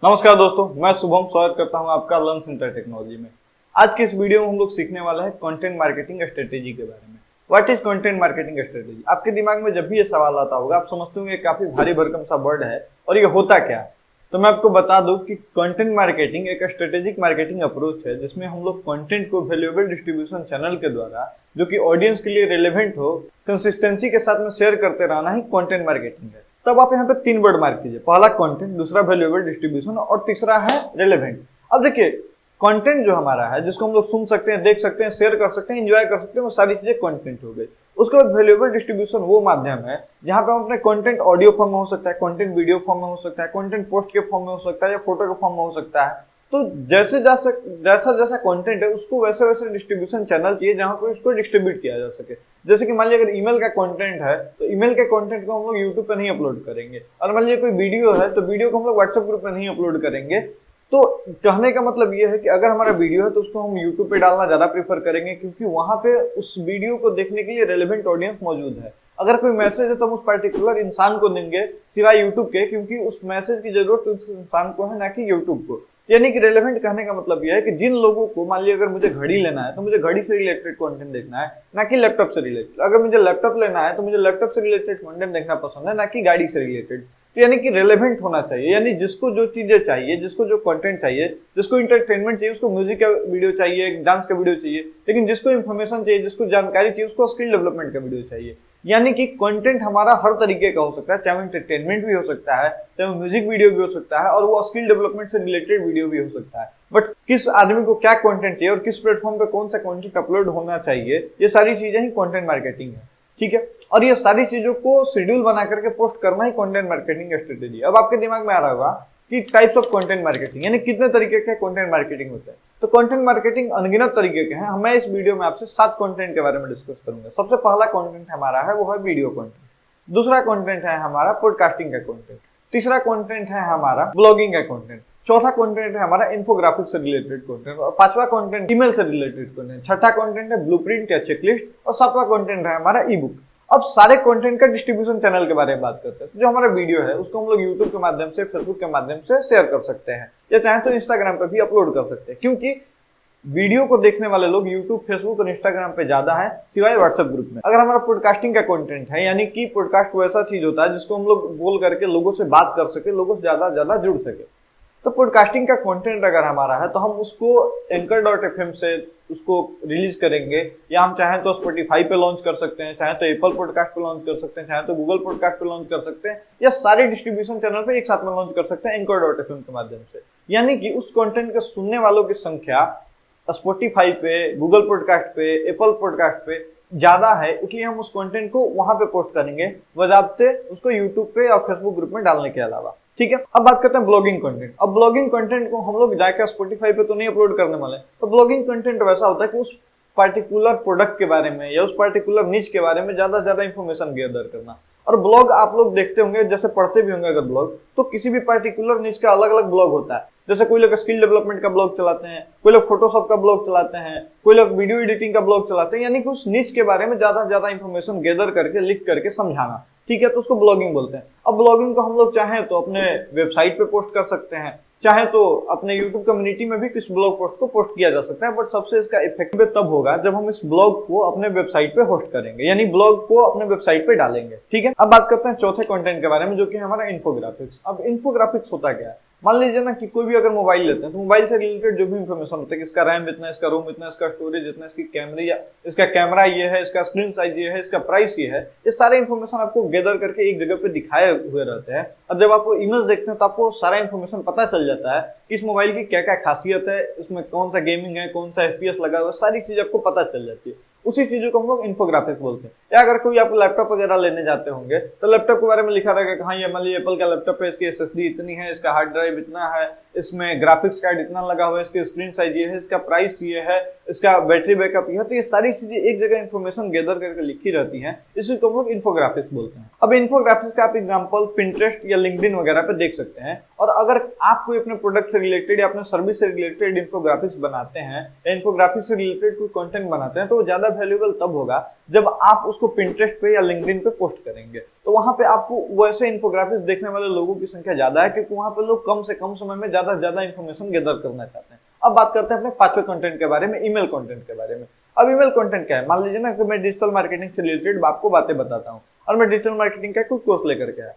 नमस्कार दोस्तों, मैं शुभम स्वागत करता हूं आपका लर्न सेंटर टेक्नोलॉजी में। आज के इस वीडियो में हम लोग सीखने वाले हैं कंटेंट मार्केटिंग स्ट्रेटेजी के बारे में। What is content marketing strategy? आपके दिमाग में जब भी ये सवाल आता होगा, आप समझते होंगे काफी भारी भरकम सा वर्ड है और ये होता क्या है। तो मैं आपको बता दूं कि कंटेंट मार्केटिंग एक स्ट्रेटेजिक मार्केटिंग अप्रोच है जिसमें हम लोग कंटेंट को वैल्यूएबल डिस्ट्रीब्यूशन चैनल के द्वारा, जो कि ऑडियंस के लिए रिलेवेंट हो, कंसिस्टेंसी के साथ में शेयर करते रहना ही कंटेंट मार्केटिंग है। तब आप यहाँ पे 3 वर्ड मार्क कीजिए। पहला कंटेंट, दूसरा वैल्यूएबल डिस्ट्रीब्यूशन और तीसरा है रिलेवेंट। अब देखिए, कंटेंट जो हमारा है, जिसको हम लोग सुन सकते हैं, देख सकते हैं, शेयर कर सकते हैं, एंजॉय कर सकते हैं, वो सारी चीजें कंटेंट हो गई। उसके बाद वैल्यूएबल डिस्ट्रीब्यूशन वो माध्यम है जहां पे हम अपने कंटेंट ऑडियो फॉर्म में हो सकता है, कंटेंट वीडियो फॉर्म में हो सकता है, कंटेंट पोस्ट के फॉर्म में हो सकता है या फोटो के फॉर्म में हो सकता है। तो जैसा जैसा कंटेंट है उसको वैसे वैसे डिस्ट्रीब्यूशन चैनल चाहिए जहां पर इसको डिस्ट्रीब्यूट किया जा सके। जैसे कि मान लीजिए अगर ईमेल का कंटेंट है तो ईमेल के कंटेंट को हम लोग यूट्यूब पे नहीं अपलोड करेंगे, और मान लीजिए कोई वीडियो है तो वीडियो को हम लोग व्हाट्सएप ग्रुप पे नहीं अपलोड करेंगे। तो कहने का मतलब ये है कि अगर हमारा वीडियो है तो उसको हम यूट्यूब पे डालना ज्यादा प्रीफर करेंगे, क्योंकि वहां पे उस वीडियो को देखने के लिए रेलेवेंट ऑडियंस मौजूद है। अगर कोई मैसेज है तो हम उस पर्टिकुलर इंसान को देंगे सिवाय यूट्यूब के, क्योंकि उस मैसेज की जरूरत उस इंसान को है, ना कि यूट्यूब को। यानी कि रेलेवेंट कहने का मतलब यह है कि जिन लोगों को, मान लीजिए अगर मुझे घड़ी लेना है तो मुझे घड़ी से रिलेटेड कंटेंट देखना है, ना कि लैपटॉप से रिलेटेड। अगर मुझे लैपटॉप लेना है तो मुझे लैपटॉप से रिलेटेड कंटेंट देखना पसंद है, ना कि गाड़ी से रिलेटेड। तो यानी कि रेलेवेंट होना चाहिए, यानी जिसको जो चीजें चाहिए, जिसको जो कंटेंट चाहिए, जिसको इंटरटेनमेंट चाहिए, उसको म्यूजिक का वीडियो चाहिए, डांस का वीडियो चाहिए, लेकिन जिसको इन्फॉर्मेशन चाहिए, जिसको जानकारी चाहिए, उसको स्किल डेवलपमेंट का वीडियो चाहिए। यानी कि कंटेंट हमारा हर तरीके का हो सकता है, चाहे वो इंटरटेनमेंट भी हो सकता है, चाहे वो म्यूजिक वीडियो भी हो सकता है, और वो स्किल डेवलपमेंट से रिलेटेड वीडियो भी हो सकता है। बट किस आदमी को क्या कंटेंट चाहिए और किस प्लेटफॉर्म पे कौन सा कंटेंट अपलोड होना चाहिए, ये सारी चीजें ही कंटेंट मार्केटिंग है। ठीक है, और ये सारी चीजों को शेड्यूल बना करके पोस्ट करना ही कंटेंट मार्केटिंग स्ट्रेटेजी। अब आपके दिमाग में आ रहा होगा कि टाइप्स ऑफ कंटेंट मार्केटिंग, यानी कितने तरीके के कंटेंट मार्केटिंग होते हैं। तो कंटेंट मार्केटिंग अनगिनत तरीके के हैं। मैं इस वीडियो में आपसे 7 कंटेंट के बारे में डिस्कस करूंगा। सबसे पहला कंटेंट हमारा है वो है वीडियो कंटेंट। दूसरा कंटेंट है हमारा पॉडकास्टिंग का कंटेंट। तीसरा कंटेंट है हमारा ब्लॉगिंग का कंटेंट। चौथा कंटेंट है हमारा इन्फोग्राफिक्स से रिलेटेड कंटेंट, और पांचवा कंटेंट ईमेल से रिलेटेड कंटेंट। छठा कंटेंट है ब्लूप्रिंट या चेकलिस्ट, और सातवां कंटेंट है हमारा ई बुक। अब सारे कंटेंट का डिस्ट्रीब्यूशन चैनल के बारे में बात करते हैं। तो जो हमारा वीडियो है उसको हम लोग यूट्यूब के माध्यम से, फेसबुक के माध्यम से शेयर कर सकते हैं, या चाहे तो इंस्टाग्राम पर भी अपलोड कर सकते हैं, क्योंकि वीडियो को देखने वाले लोग यूट्यूब, फेसबुक और इंस्टाग्राम पे ज्यादा है, सिवाय व्हाट्सएप ग्रुप में। अगर हमारा पॉडकास्टिंग का कंटेंट है, यानी कि पॉडकास्ट वैसा चीज होता है जिसको हम लोग बोल करके लोगों से बात कर सके, लोगों से ज्यादा जुड़ सके। तो पॉडकास्टिंग का कंटेंट अगर हमारा है तो हम उसको एंकर.fm से उसको रिलीज करेंगे, या हम चाहें तो स्पॉटिफाई पे लॉन्च कर सकते हैं, चाहे तो एप्पल पॉडकास्ट पे लॉन्च कर सकते हैं, चाहे तो गूगल पॉडकास्ट पे लॉन्च कर सकते हैं, या सारे डिस्ट्रीब्यूशन चैनल पे एक साथ में लॉन्च कर सकते हैं एंकर.fm के माध्यम से। यानी कि उस कंटेंट के सुनने वालों की संख्या स्पॉटिफाई पे, गूगल पॉडकास्ट पे, एप्पल पॉडकास्ट पे ज्यादा है, इसलिए हम उस कंटेंट को वहां पे पोस्ट करेंगे, बजाबते उसको यूट्यूब पे और फेसबुक ग्रुप में डालने के अलावा। ठीक है, अब बात करते हैं ब्लॉगिंग कंटेंट। अब ब्लॉगिंग कंटेंट को हम लोग जाकर स्पॉटिफाई पे तो नहीं अपलोड करने वाले। तो ब्लॉगिंग कंटेंट वैसा होता है कि उस पर्टिकुलर प्रोडक्ट के बारे में या उस पर्टिकुलर निच के बारे में ज्यादा इंफॉर्मेशन गैदर करना। और ब्लॉग आप लोग देखते होंगे, जैसे पढ़ते भी होंगे अगर ब्लॉग, तो किसी भी पर्टिकुलर निच का अलग अलग ब्लॉग होता है। जैसे कोई लोग स्किल डेवलपमेंट का ब्लॉग चलाते हैं, कोई लोग फोटोशॉप का ब्लॉग चलाते हैं, कोई लोग वीडियो एडिटिंग का ब्लॉग चलाते हैं, यानी कि उस निच के बारे में ज्यादा इंफॉर्मेशन गैदर करके, लिख करके समझाना। ठीक है, तो उसको ब्लॉगिंग बोलते हैं। अब ब्लॉगिंग को हम लोग चाहें तो अपने वेबसाइट पे पोस्ट कर सकते हैं, चाहे तो अपने YouTube कम्युनिटी में भी किस ब्लॉग पोस्ट को पोस्ट किया जा सकता है। बट सबसे इसका इफेक्टिव तब होगा जब हम इस ब्लॉग को अपने वेबसाइट पे होस्ट करेंगे, यानी ब्लॉग को अपने वेबसाइट पे डालेंगे। ठीक है, अब बात करते हैं चौथे कंटेंट के बारे में, जो कि हमारा इन्फोग्राफिक्स। अब इन्फोग्राफिक्स होता क्या है? मान लीजिए ना कि कोई भी अगर मोबाइल लेते हैं तो मोबाइल से रिलेटेड जो भी इंफॉर्मेशन होता है कि इसका रैम इतना, इसका रोम इतना, इसका स्टोरेज इतना, इसकी कैमरे या इसका कैमरा ये है, इसका स्क्रीन साइज ये है, इसका प्राइस ये है, ये सारे इंफॉर्मेशन आपको गैदर करके एक जगह पे दिखाए हुए रहते हैं। और जब आप इमेज देखते हैं तो आपको सारा इंफॉर्मेशन पता चल जाता है कि इस मोबाइल की क्या क्या खासियत है, इसमें कौन सा गेमिंग है, कौन सा FPS लगा हुआ है, सारी चीज आपको पता चल जाती है। उसी चीजों को हम लोग इन्फोग्राफिक्स बोलते हैं। या अगर कोई आप लैपटॉप वगैरह लेने जाते होंगे तो लैपटॉप के बारे में लिखा रहेगा कि हाँ ये मान लीजिए एप्पल का लैपटॉप है, इसकी SSD इतनी है, इसका हार्ड ड्राइव इतना है, इसमें ग्राफिक्स कार्ड इतना लगा हुआ है, इसकी स्क्रीन साइज ये है, इसका प्राइस ये है, इसका बैटरी बैकअप ये है। तो ये सारी चीजें एक जगह इंफॉर्मेशन गैदर करके लिखी रहती हैं, इसी को हम लोग इन्फोग्राफिक्स बोलते हैं। अब इन्फोग्राफिक्स का आप एग्जांपल पिंटरेस्ट या लिंक्डइन वगैरह पे देख सकते हैं। और अगर आप कोई अपने प्रोडक्ट से रिलेटेड या अपने सर्विस से रिलेटेड इन्फोग्राफिक्स बनाते हैं या इन्फोग्राफिक्स से रिलेटेड कोई कंटेंट बनाते हैं, तो वो ज्यादा वैल्यूएबल तब होगा जब आप उसको पिंटरेस्ट पे या लिंक्डइन पे पोस्ट करेंगे तो वहां पे आपको वैसे इन्फोग्राफिक्स देखने वाले लोगों की संख्या ज्यादा है, क्योंकि वहां पे लोग कम से कम समय में ज्यादा से ज्यादा इन्फॉर्मेशन गैदर करना चाहते हैं। अब बात करते हैं अपने पांचवें कंटेंट के बारे में, ईमेल कंटेंट के बारे में। अब ईमेल कंटेंट क्या है, मान लीजिए ना कि मैं डिजिटल मार्केटिंग से रिलेटेड आपको बातें बताता हूँ और मैं डिजिटल मार्केटिंग का कोई कोर्स लेकर के आया,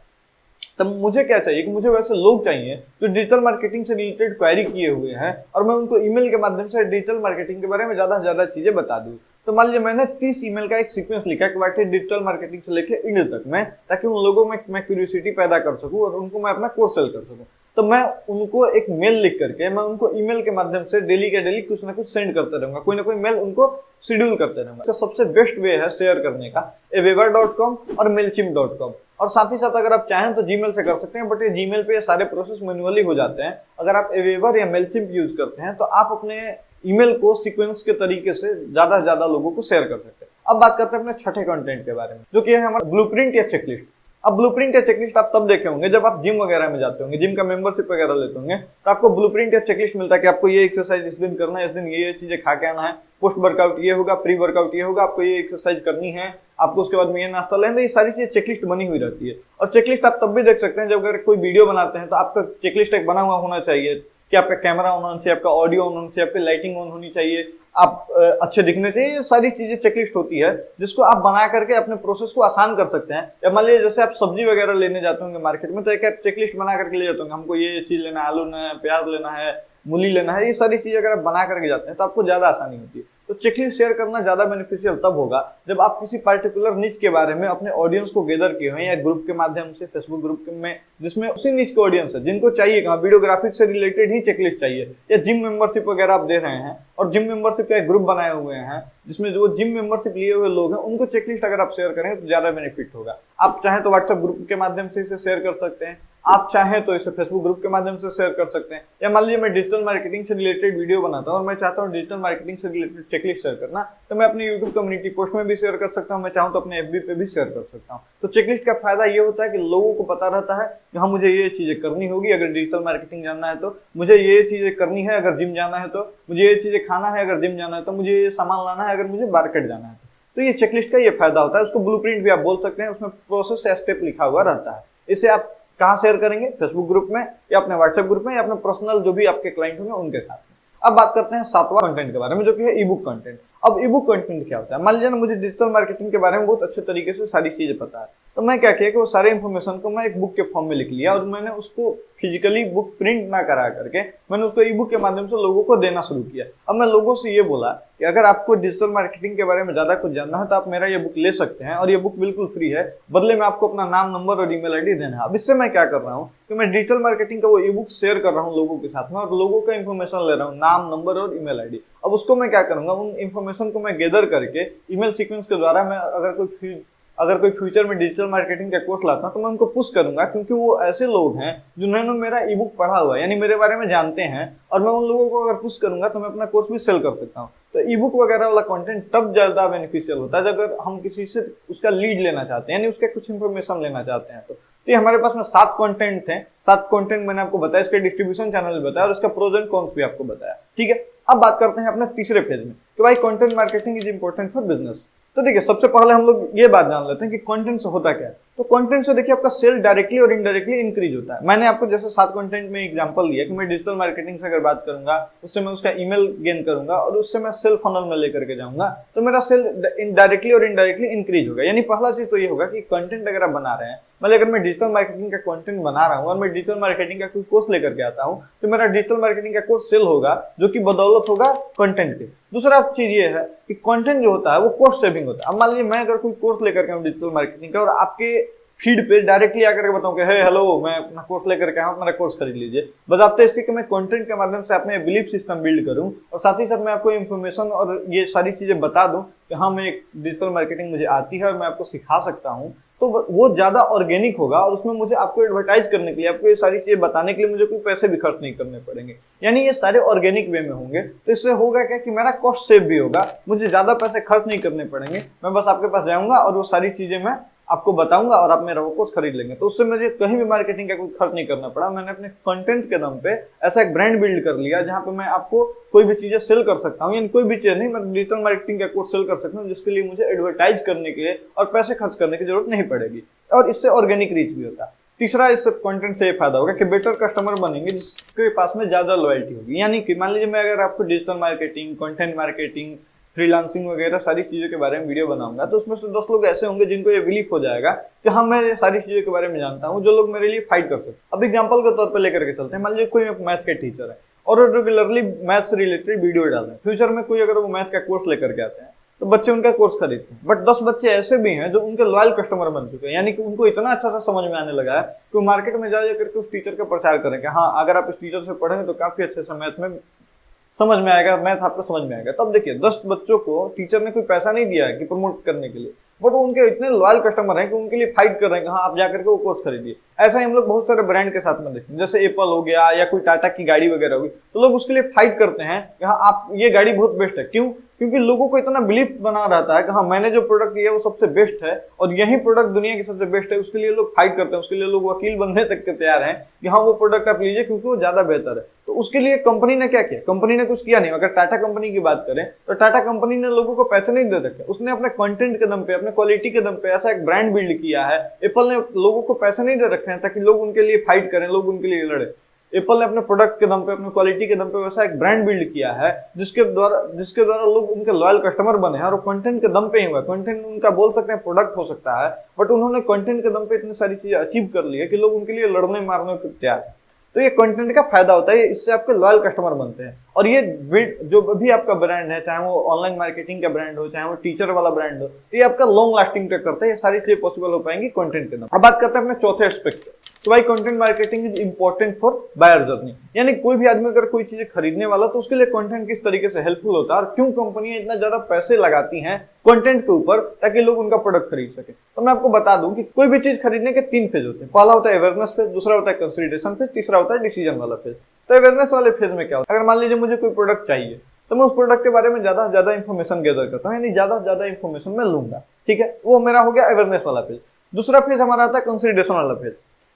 तब मुझे क्या चाहिए कि मुझे वैसे लोग चाहिए जो डिजिटल मार्केटिंग से रिलेटेड क्वेरी किए हुए हैं और मैं उनको ईमेल के माध्यम से डिजिटल मार्केटिंग के बारे में ज्यादा से ज्यादा चीजें बता दूं। तो मान लीजिए मैंने 30 ईमेल का एक सीक्वेंस लिखा कि वाट इज डिजिटल मार्केटिंग से लेके इंड तक में, ताकि उन लोगों में मैं क्यूरियोसिटी पैदा कर सकूं और उनको मैं अपना कोर्स सेल कर सकूं। तो मैं उनको एक मेल लिख करके मैं उनको ईमेल के माध्यम से डेली के डेली कुछ ना कुछ सेंड करते रहूंगा, कोई ना कोई मेल उनको शेड्यूल करते रहूंगा। तो सबसे बेस्ट वे है शेयर करने का aweber.com और mailchimp.com। और साथ ही साथ अगर आप चाहें तो जीमेल से कर सकते हैं, बट ये जीमेल पे ये सारे प्रोसेस मैन्युअली हो जाते हैं। अगर आप aweber या mailchimp यूज करते हैं तो आप अपने ईमेल को सीक्वेंस के तरीके से ज्यादा लोगों को शेयर कर सकते हैं। अब बात करते हैं अपने छठे कंटेंट के बारे में, जो कि है हमारा ब्लूप्रिंट या चेकलिस्ट। अब ब्लूप्रिंट या चेकलिस्ट आप तब देखे होंगे जब आप जिम वगैरह में जाते होंगे, जिम का मेंबरशिप वगैरह लेते होंगे, तो आपको ब्लूप्रिंट या चेकलिस्ट मिलता है कि आपको ये एक्सरसाइज इस दिन करना है, इस दिन ये चीजें खा के आना है, पोस्ट वर्कआउट ये होगा, प्री वर्कआउट ये होगा, आपको ये एक्सरसाइज करनी है, आपको उसके बाद में ये नाश्ता लेना, ये सारी चीजें चेकलिस्ट बनी हुई रहती है। और चेकलिस्ट आप तब भी देख सकते हैं जब अगर कोई वीडियो बनाते हैं तो आपका चेकलिस्ट एक बना हुआ होना चाहिए कि आपका कैमरा ऑन होना चाहिए, आपका ऑडियो ऑन होना चाहिए, आपकी लाइटिंग ऑन होनी चाहिए, आप अच्छे दिखने चाहिए। ये सारी चीजें चेकलिस्ट होती है जिसको आप बना करके अपने प्रोसेस को आसान कर सकते हैं। या मान लीजिए जैसे आप सब्जी वगैरह लेने जाते होंगे मार्केट में, तो एक चेकलिस्ट बना करके ले जाते होंगे, हमको ये चीज लेना है, आलू लेना है, प्याज लेना है, मूली लेना है, ये सारी चीजें अगर आप बना करके जाते हैं तो आपको ज्यादा आसानी होती है। तो चेकलिस्ट शेयर करना ज्यादा बेनिफिशियल तब होगा जब आप किसी पर्टिकुलर निच के बारे में अपने ऑडियंस को गैदर किए हैं, या ग्रुप के माध्यम से, फेसबुक ग्रुप में जिसमें उसी निच के ऑडियंस है जिनको चाहिए कहाँ वीडियोग्राफिक्स से रिलेटेड ही चेकलिस्ट चाहिए, या जिम मेंबरशिप वगैरह आप दे रहे हैं और जिम मेंबरशिप का एक ग्रुप बनाए हुए हैं जिसमें जो जिम मेंबरशिप लिए हुए लोग हैं उनको चेकलिस्ट अगर आप शेयर करेंगे तो ज्यादा बेनिफिट होगा। आप चाहें तो व्हाट्सएप ग्रुप के माध्यम से इसे शेयर कर सकते हैं, आप चाहें तो इसे फेसबुक ग्रुप के माध्यम से शेयर कर सकते हैं, या मान लीजिए मैं डिजिटल मार्केटिंग से रिलेटेड वीडियो बनाता हूं और मैं चाहता हूं डिजिटल मार्केटिंग से रिलेटेड चेकलिस्ट शेयर करना, तो मैं अपनी यूट्यूब कम्युनिटी पोस्ट में भी शेयर कर सकता हूं, मैं चाहूं तो अपने एफबी पे भी शेयर कर सकता हूं। तो चेकलिस्ट का फायदा ये होता है कि लोगों को पता रहता है कि हाँ मुझे ये चीजें करनी होगी, अगर डिजिटल मार्केटिंग जानना है तो मुझे ये चीजें करनी है, अगर जिम जाना है तो मुझे ये चीजें खाना है, अगर जिम जाना है तो मुझे ये सामान लाना है, अगर मुझे मार्केट जाना है तो ये चेकलिस्ट का ये फायदा होता है। उसको ब्लूप्रिंट भी आप बोल सकते हैं, उसमें प्रोसेस या स्टेप लिखा हुआ रहता है। इसे आप कहाँ शेयर करेंगे, फेसबुक ग्रुप में या अपने व्हाट्सएप ग्रुप में या अपने पर्सनल जो भी आपके क्लाइंट होंगे उनके साथ में। अब बात करते हैं सातवां कंटेंट के बारे में, जो कि है ई बुक कंटेंट। अब ई बुक कंटेंट क्या होता है, मान लीजिए ना मुझे डिजिटल मार्केटिंग के बारे में बहुत अच्छे तरीके से सारी चीजें पता है, तो मैं क्या किया कि वो सारे इन्फॉर्मेशन को मैं एक बुक के फॉर्म में लिख लिया और मैंने उसको फिजिकली बुक प्रिंट ना करा करके मैंने उसको ई बुक के माध्यम से लोगों को देना शुरू किया। अब मैं लोगों से ये बोला कि अगर आपको डिजिटल मार्केटिंग के बारे में ज्यादा कुछ जानना है तो आप मेरा ये बुक ले सकते हैं और ये बुक बिल्कुल फ्री है, बदले में आपको अपना नाम, नंबर और ईमेल आईडी देना है। अब इससे मैं क्या कर रहा हूँ कि मैं डिजिटल मार्केटिंग का वो ई बुक शेयर कर रहा हूँ लोगों के साथ में और लोगों का इन्फॉर्मेशन ले रहा हूँ, नाम, नंबर और ईमेल आईडी। अब उसको मैं क्या करूंगा, उन इन्फॉर्मेशन को मैं गैदर करके ईमेल सीक्वेंस के द्वारा मैं अगर कोई फ्यूचर में डिजिटल मार्केटिंग का कोर्स लाता हूं तो मैं उनको पुश करूंगा, क्योंकि वो ऐसे लोग हैं जिन्होंने मेरा ई बुक पढ़ा हुआ है, यानी मेरे बारे में जानते हैं, और मैं उन लोगों को अगर पुश करूंगा तो मैं अपना कोर्स भी सेल कर सकता हूं। तो ई बुक वगैरह वाला कंटेंट तब ज्यादा बेनिफिशियल होता है जब अगर हम किसी से उसका लीड लेना चाहते हैं, यानी उसके कुछ इन्फॉर्मेशन लेना चाहते हैं। तो ये हमारे पास में 7 कंटेंट थे, 7 कंटेंट मैंने आपको बताया, इसके डिस्ट्रीब्यूशन चैनल बताया और इसका प्रोज एंड कॉन्स भी आपको बताया। ठीक है, अब बात करते हैं अपने तीसरे फेज में कि भाई content marketing is important for business. तो देखिए सबसे पहले हम लोग ये बात जान लेते हैं कि कंटेंट से होता क्या है। तो कंटेंट से देखिए आपका सेल डायरेक्टली और इनडायरेक्टली इंक्रीज होता है। मैंने आपको जैसे 7 कंटेंट में एग्जांपल दिया कि मैं डिजिटल मार्केटिंग से अगर बात करूंगा उससे मैं उसका ईमेल गेन करूंगा और उससे मैं सेल फनल में लेकर के जाऊंगा तो मेरा सेल डायरेक्टली और इनडायरेक्टली इंक्रीज होगा। यानी पहला चीज तो ये होगा कि कंटेंट अगर आप बना रहे हैं, मतलब अगर मैं डिजिटल मार्केटिंग का कंटेंट बना रहा हूँ और मैं डिजिटल मार्केटिंग का कोई कोर्स लेकर के आता हूँ तो मेरा डिजिटल मार्केटिंग का कोर्स सेल होगा, जो कि बदौलत होगा कंटेंट के। दूसरा चीज ये है कि कंटेंट जो होता है वो कॉस्ट सेविंग होता है। अब मान लीजिए मैं अगर कोई कोर्स लेकर के आऊँ डिजिटल मार्केटिंग का और आपके फीड पे डायरेक्टली आकर के बताऊं कि हे हेलो मैं अपना कोर्स लेकर के आया हूं, मेरा कोर्स खरीद लीजिए, बजाते इसके कि मैं कंटेंट के माध्यम से अपने बिलीफ सिस्टम बिल्ड करूं और साथ ही साथ मैं आपको इन्फॉर्मेशन और ये सारी चीजें बता दूं कि हाँ मैं एक डिजिटल मार्केटिंग मुझे आती है और मैं आपको सिखा सकता हूं, तो वो ज्यादा ऑर्गेनिक होगा और उसमें मुझे आपको एडवर्टाइज करने के लिए, आपको ये सारी चीजें बताने के लिए मुझे कोई पैसे भी खर्च नहीं करने पड़ेंगे। यानी ये सारे ऑर्गेनिक वे में होंगे। तो इससे होगा क्या कि मेरा कॉस्ट सेव भी होगा, मुझे ज्यादा पैसे खर्च नहीं करने पड़ेंगे, मैं बस आपके पास जाऊंगा और वो सारी चीजें मैं आपको बताऊंगा और आप मेरा वो कोर्स खरीद लेंगे। तो उससे मुझे कहीं भी मार्केटिंग का कोई खर्च नहीं करना पड़ा। मैंने अपने कंटेंट के दम पे ऐसा एक ब्रांड बिल्ड कर लिया जहां पे मैं आपको कोई भी चीजें सेल कर सकता हूँ, यानी कोई भी चीज नहीं, मैं डिजिटल मार्केटिंग का कोर्स सेल कर सकता हूँ जिसके लिए मुझे एडवर्टाइज करने के लिए और पैसे खर्च करने की जरूरत नहीं पड़ेगी, और इससे ऑर्गेनिक रीच भी होता है। तीसरा, इस कंटेंट से ये फायदा होगा कि बेटर कस्टमर बनेंगे जिसके पास में ज्यादा लॉयल्टी होगी। यानी कि मान लीजिए मैं अगर आपको digital marketing, content marketing, freelancing वगैरह सारी चीजों के बारे में वीडियो बनाऊंगा, तो उसमें से 10 लोग ऐसे होंगे जिनको ये बिलीफ हो जाएगा कि हाँ मैं ये सारी चीजों के बारे में जानता हूँ, जो लोग मेरे लिए फाइट कर सकते हैं। अब एग्जांपल के तौर पर लेकर के चलते हैं, मान लीजिए कोई मैथ के टीचर है और वो रेगुलरली मैथ से रिलेटेड वीडियो डाल रहे हैं। फ्यूचर में कोई अगर वो मैथ का कोर्स लेकर के आते हैं तो बच्चे उनका कोर्स खरीदते हैं, बट 10 बच्चे ऐसे भी हैं जो उनके लॉयल कस्टमर बन चुके हैं, यानी कि उनको इतना अच्छा सा समझ में आने लगा है कि वो मार्केट में जा करके उस टीचर का प्रचार करेंगे। हाँ, अगर आप इस टीचर से पढ़ेंगे तो काफी अच्छे से मैथ में समझ में आएगा, मैथ आपको समझ में आएगा। तब देखिए 10 बच्चों को टीचर ने कोई पैसा नहीं दिया है कि प्रमोट करने के लिए, बट वो उनके इतने लॉयल कस्टमर हैं कि उनके लिए फाइट कर रहे हैं कि हाँ आप जाकर के वो कोर्स खरीदिए। ऐसा ही हम लोग बहुत सारे ब्रांड के साथ में देखते हैं, जैसे एप्पल हो गया या कोई टाटा की गाड़ी वगैरह होगी, तो लोग उसके लिए फाइट करते हैं कि हाँ आप ये गाड़ी बहुत बेस्ट है। क्यों? क्योंकि लोगों को इतना बिलीफ बना रहता है कि हाँ मैंने जो प्रोडक्ट लिया वो सबसे बेस्ट है और यही प्रोडक्ट दुनिया की सबसे बेस्ट है। उसके लिए लोग फाइट करते हैं, उसके लिए लोग वकील बनने तक के तैयार हैं कि हाँ वो प्रोडक्ट आप लीजिए क्योंकि वो ज्यादा बेहतर है। तो उसके लिए कंपनी ने क्या किया? कंपनी ने कुछ किया नहीं। अगर टाटा कंपनी की बात करें तो टाटा कंपनी ने लोगों को पैसे नहीं दे रखे, उसने अपने कंटेंट के दम पे, अपने क्वालिटी के दम पे ऐसा एक ब्रांड बिल्ड किया है। एप्पल ने लोगों को पैसे नहीं दे रखे हैं ताकि लोग उनके लिए फाइट करें, लोग उनके लिए लड़े। एप्पल ने अपने प्रोडक्ट के दम पे, अपने क्वालिटी के दम पे वैसा एक ब्रांड बिल्ड किया है जिसके द्वारा लोग उनके लॉयल कस्टमर बने हैं, और वो कंटेंट के दम पे ही हुआ। कंटेंट उनका बोल सकते हैं प्रोडक्ट हो सकता है, बट उन्होंने कंटेंट के दम पे इतनी सारी चीजें अचीव कर ली है कि लोग उनके लिए लड़ने मारने को तैयार है। तो ये कंटेंट का फायदा होता है, इससे आपके लॉयल कस्टमर बनते हैं। और ये जो भी आपका ब्रांड है, चाहे वो ऑनलाइन मार्केटिंग का ब्रांड हो, चाहे वो टीचर वाला ब्रांड हो, तो ये आपका लॉन्ग लास्टिंग तक करता है। ये सारी चीजें पॉसिबल हो पाएंगी कंटेंट के दम। अब बात करते हैं अपने चौथे एस्पेक्ट पे, तो भाई content marketing is important for buyer journey. यानी कोई भी आदमी अगर कोई चीजें खरीदने वाला तो उसके लिए कंटेंट किस तरीके से हेल्पफुल होता है और क्यों कंपनियां इतना ज्यादा पैसे लगाती हैं कंटेंट के ऊपर ताकि लोग उनका प्रोडक्ट खरीद सके। तो मैं आपको बता दूं कि कोई भी चीज खरीदने के 3 फेज होते हैं। पहला होता है अवेयरनेस फेज, दूसरा होता है कंसिडरेशन फेज, तीसरा होता है डिसीजन वाला फेज। तो अवेयरनेस वाले फेज में क्या होता है? अगर मान लीजिए मुझे कोई प्रोडक्ट चाहिए तो मैं उस प्रोडक्ट के बारे में ज्यादा से ज्यादा इन्फॉर्मेशन गैदर करता हूँ, यानी ज्यादा से ज्यादा इन्फॉर्मेशन मैं लूंगा। ठीक है, वो मेरा हो गया अवेयरनेस वाला फेज। दूसरा फेज हमारा आता है कंसिडरेशन वाला फेज,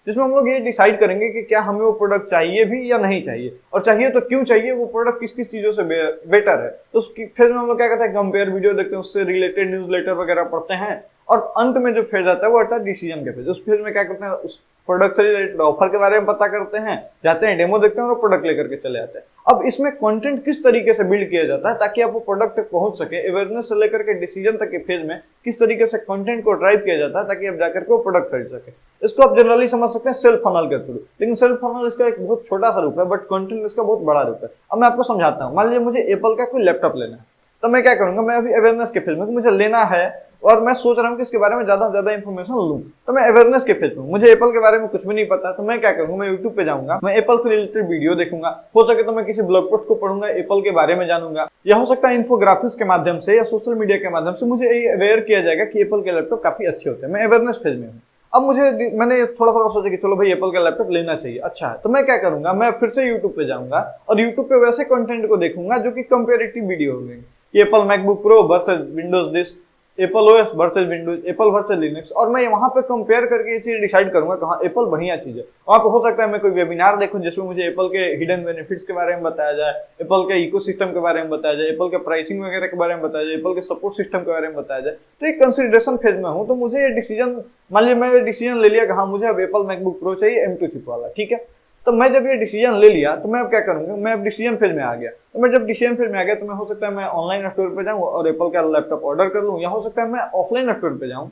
जिसमें हम लोग ये डिसाइड करेंगे कि क्या हमें वो प्रोडक्ट चाहिए भी या नहीं चाहिए, और चाहिए तो क्यों चाहिए, वो प्रोडक्ट किस किस चीजों से बेटर है। तो उसकी फेज में हम लोग क्या करते हैं? कंपेयर वीडियो देखते हैं, उससे रिलेटेड न्यूज़लेटर वगैरह पढ़ते हैं, और अंत में जो फेज आता है वो आता है डिसीजन के फेज। उस फेज में क्या करते हैं? उस प्रोडक्ट से रिलेटेड ऑफर के बारे में पता करते हैं, जाते हैं डेमो देखते हैं और प्रोडक्ट लेकर के चले आते हैं। अब इसमें कंटेंट किस तरीके से बिल्ड किया जाता है ताकि आप वो प्रोडक्ट तक पहुंच सके, अवेयरनेस से लेकर के डिसीजन तक के फेज में किस तरीके से कंटेंट को ड्राइव किया जाता है ताकि आप जाकर के वो प्रोडक्ट खरीद सके। इसको आप जनरली समझ सकते हैं सेल्फ फनल के थ्रू, लेकिन सेल्फ फनल इसका एक बहुत छोटा सा रूप है, बट कंटेंट इसका बहुत बड़ा रूप है। अब मैं आपको समझाता हूँ। मान लीजिए मुझे एप्पल का कोई लैपटॉप लेना है, तो मैं क्या करूंगा? मैं अभी अवेयरनेस के फेज में, तो मुझे लेना है और मैं सोच रहा हूँ कि इसके बारे में ज्यादा से ज्यादा इन्फॉर्मेशन लूं, तो मैं अवेयरनेस के फेज में, मुझे एप्पल के बारे में कुछ भी नहीं पता, तो मैं क्या करूंगा? मैं यूट्यूब पे जाऊंगा, मैं एप्पल से रिलेटेड वीडियो देखूंगा, हो सके तो मैं किसी ब्लॉग पोस्ट को पढ़ूंगा, एप्पल के बारे में जानूंगा, या हो सकता है इन्फोग्राफिक्स के माध्यम से या सोशल मीडिया के माध्यम से मुझे ये अवेयर किया जाएगा कि एप्पल के लैपटॉप काफी अच्छे होते हैं। मैं अवेयरनेस फेज में हूँ। अब मैंने थोड़ा थोड़ा सोचा कि चलो भाई एप्पल का लैपटॉप लेना चाहिए, अच्छा है, तो मैं क्या करूंगा? मैं फिर से यूट्यूब पे जाऊंगा और यूट्यूब पे वैसे कंटेंट को देखूंगा जो कि कंपेरेटिव वीडियो होंगे, Apple MacBook pro versus Windows this, Apple OS versus Windows, Apple versus Linux, और मैं वहां पे कंपेयर करके ये चीज डिसाइड करूंगा कि हाँ एप्पल बढ़िया चीज है। वहां पे हो सकता है मैं कोई वेबिनार देखूं जिसमें मुझे एप्पल के हिडन बेनिफिट्स के बारे में बताया जाए, एप्पल के इकोसिस्टम के बारे में बताया जाए, एप्पल के प्राइसिंग वगैरह के बारे में बताया जाए, एप्पल के सपोर्ट सिस्टम के बारे में बताया जाए। तो एक कंसिडरेशन फेज में हूं, तो मुझे ये डिसीजन, मान लीजिए मैं डिसीजन ले लिया कि हाँ मुझे अब एप्पल मैकबुक प्रो चाहिए M2 चिप वाला, ठीक है। तो मैं जब ये डिसीजन ले लिया तो मैं अब क्या करूंगा? मैं अब डिसीजन फेज में आ गया। तो मैं जब डिसीजन फेज में आ गया तो मैं हो सकता है मैं ऑनलाइन स्टोर पे जाऊं और एप्पल का लैपटॉप ऑर्डर कर लूं, या हो सकता है मैं ऑफलाइन स्टोर पे जाऊं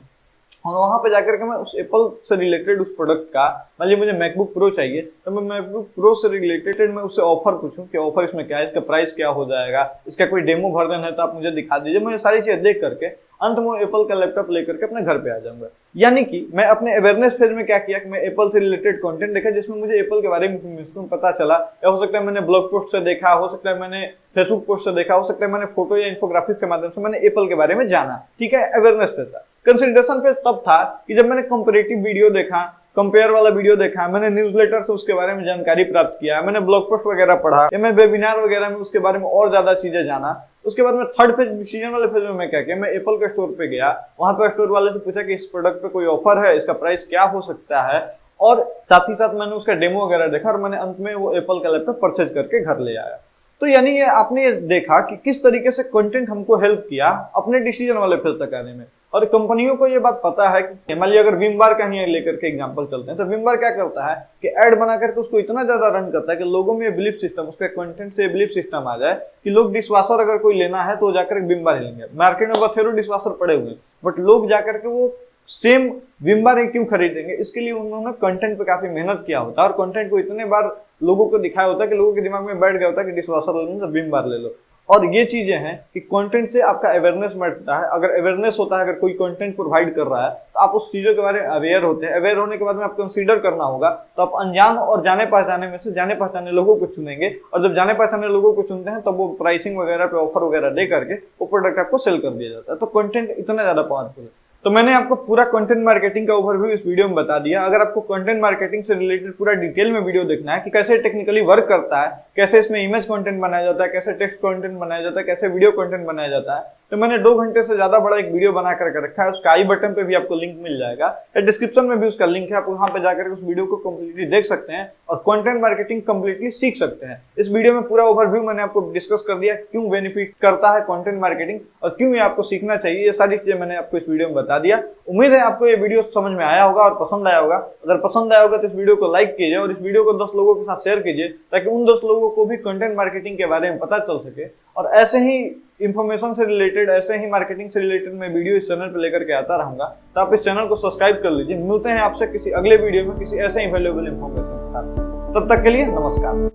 और वहां पे जाकर के मैं उस एप्पल से रिलेटेड उस प्रोडक्ट का, मान लीजिए मुझे मैकबुक प्रो चाहिए, तो मैं मैकबुक प्रो से रिलेटेड मैं उससे ऑफर पूछूं कि ऑफर इसमें क्या है, इसका प्राइस क्या हो जाएगा, इसका कोई डेमो वर्जन है तो आप मुझे दिखा दीजिए। मैं सारी चीजें देख करके अंत में एप्पल का लैपटॉप लेकर के अपने घर पे आ जाऊंगा। यानी कि मैं अपने अवेयरनेस फेज में क्या किया कि मैं एप्पल से रिलेटेड कंटेंट देखा जिसमें मुझे एप्पल के बारे में इंफॉर्मेशन पता चला, या हो सकता है मैंने ब्लॉग पोस्ट से देखा, हो सकता है मैंने फेसबुक पोस्ट से देखा, हो सकता है मैंने फोटो या इन्फोग्राफिक्स के माध्यम से मैंने एप्पल के बारे में जाना, ठीक है। अवेयरनेस फेज था। कंसिडरेशन फेज तब था कि जब मैंने कंपैरेटिव वीडियो देखा, कंपेयर वाला वीडियो देखा, मैंने न्यूज़लेटर से उसके बारे में जानकारी प्राप्त किया, मैंने ब्लॉग पोस्ट वगैरह पढ़ा, या मैं वेबिनार वगैरह में उसके बारे में और ज्यादा चीजें जाना, उसके बाद में थर्ड फेज डिसीजन वाले फेज में मैं क्या किया, मैं एप्पल के स्टोर पे गया, वहां पे स्टोर वाले से पूछा कि इस प्रोडक्ट पे कोई ऑफर है, इसका प्राइस क्या हो सकता है, और साथ ही साथ मैंने उसका डेमो वगैरह देखा और मैंने अंत में वो एप्पल का लैपटॉप परचेज करके घर ले आया। तो यानी ये आपने ये देखा कि किस तरीके से कंटेंट हमको हेल्प किया अपने डिसीजन वाले फेज तक आने में। और कंपनियों को ये बात पता है कि मान लीजिए अगर विम बार का ही लेकर के एग्जांपल चलते हैं, तो विम बार क्या करता है कि ऐड बना करके उसको इतना ज्यादा रन करता है कि लोगों में बिलीफ सिस्टम, उसके कंटेंट से बिलीफ सिस्टम आ जाए कि लोग डिशवाशर अगर कोई लेना है तो जाकर विम बार ही लेंगे। मार्केट में बथेरो डिशवाशर पड़े हुए हैं, बट लोग जाकर के वो सेम विम बार क्यों खरीदेंगे, इसके लिए उन्होंने कंटेंट पे काफी मेहनत किया होता है और कंटेंट को इतने बार लोगों को दिखाया होता है कि लोगों के दिमाग में बैठ गया होता है कि डिशवाशर लेना तो विम बार ले लो। और ये चीजें हैं कि कंटेंट से आपका अवेयरनेस बढ़ता है। अगर अवेयरनेस होता है, अगर कोई कंटेंट प्रोवाइड कर रहा है तो आप उस चीजों के बारे में अवेयर होते हैं। अवेयर होने के बाद में आपको कंसीडर करना होगा, तो आप अनजान और जाने पहचाने में से जाने पहचाने लोगों को चुनेंगे, और जब जाने पहचाने लोगों को चुनते हैं तब वो प्राइसिंग वगैरह पे ऑफर वगैरह दे करके वो प्रोडक्ट आपको सेल कर दिया जाता है। तो कंटेंट इतना ज्यादा पावरफुल है। तो मैंने आपको पूरा कंटेंट मार्केटिंग का ओवरव्यू इस वीडियो में बता दिया। अगर आपको कंटेंट मार्केटिंग से रिलेटेड पूरा डिटेल में वीडियो देखना है कि कैसे टेक्निकली वर्क करता है, कैसे इसमें इमेज कंटेंट बनाया जाता है, कैसे टेक्स्ट कंटेंट बनाया जाता है, कैसे वीडियो कंटेंट बनाया जाता है, तो मैंने 2 घंटे से ज्यादा बड़ा एक वीडियो बना करके रखा है। उसका आई बटन पे भी आपको लिंक मिल जाएगा, डिस्क्रिप्शन में भी उसका लिंक है, आप वहां पे जाकर उस वीडियो को कंप्लीटली देख सकते हैं और कंटेंट मार्केटिंग कंप्लीटली सीख सकते हैं। इस वीडियो में पूरा ओवरव्यू मैंने आपको डिस्कस कर दिया, क्यों बेनिफिट करता है कंटेंट मार्केटिंग और क्यों ये आपको सीखना चाहिए, ये सारी चीजें मैंने आपको इस वीडियो में बता दिया। उम्मीद है आपको ये वीडियो समझ में आया होगा और पसंद आया होगा। अगर पसंद आया होगा तो इस वीडियो को लाइक कीजिए और इस वीडियो को 10 लोगों के साथ शेयर कीजिए, ताकि उन 10 लोगों को भी कंटेंट मार्केटिंग के बारे में पता चल सके। और ऐसे ही इंफॉर्मेशन से रिलेटेड, ऐसे ही मार्केटिंग से रिलेटेड मैं वीडियो इस चैनल पर लेकर के आता रहूंगा। तो आप इस चैनल को सब्सक्राइब कर लीजिए। मिलते हैं आपसे किसी अगले वीडियो में किसी ऐसे ही वैल्यूएबल इंफॉर्मेशन के साथ। तब तक के लिए नमस्कार।